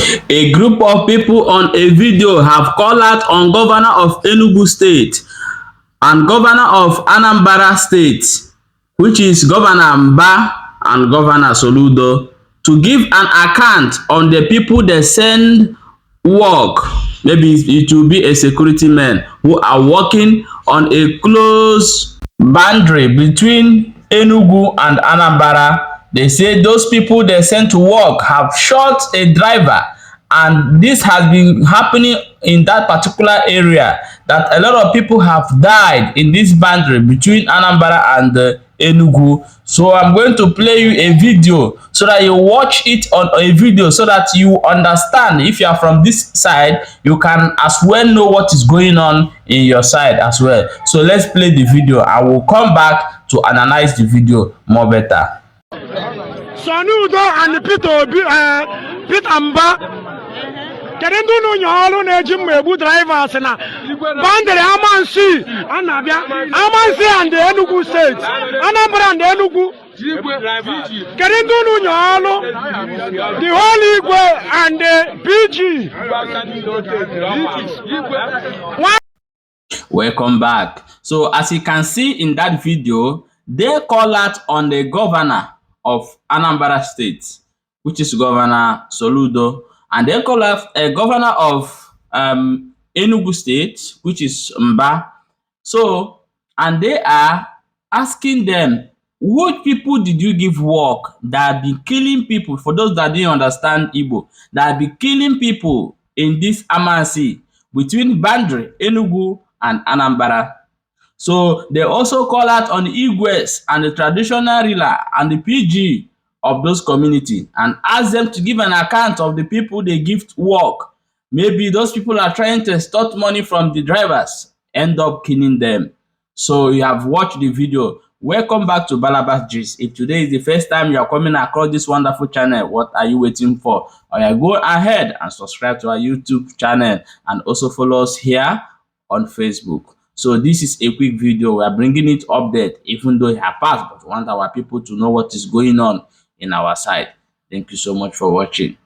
A group of people on a video have called out on Governor of Enugu State and Governor of Anambra State, which is Governor Mbah and Governor Soludo, to give an account on the people they send work. Maybe it will be a security men who are working on a close boundary between Enugu and Anambra. They say those people they sent to work have shot a driver, and this has been happening in that particular area, that a lot of people have died in this boundary between Anambra and Enugu. So I'm going to play you a video so that you watch it on a video so that you understand. If you are from this side, you can as well know what is going on in your side as well. So let's play the video. I will come back to analyze the video more better. Soludo and Peter Mbah. Kedu no nyalo na eji mmebu drivers na bandere Amansi Anabia Amansi and the Enugu State Anambra and the Enugu kedu no nyalo the Holy Igwe and the PG. Welcome back. So as you can see in that video, they call out on the governor of Anambra State, which is Governor Soludo, and they call out a governor of Enugu State, which is Mbah. So, and they are asking them, what people did you give work that have been killing people? For those that didn't understand Igbo, that have been killing people in this Amansi between Bandre, Enugu, and Anambra. So they also call out on the Igwes and the traditional ruler and the PG of those community and ask them to give an account of the people they give work. Maybe those people are trying to extort money from the drivers, end up killing them. So you have watched the video. Welcome back to Balabas Gist. If today is the first time you are coming across this wonderful channel, what are you waiting for? Go ahead and subscribe to our YouTube channel and also follow us here on Facebook. So this is a quick video. We are bringing it update, even though it has passed, but we want our people to know what is going on in our side. Thank you so much for watching.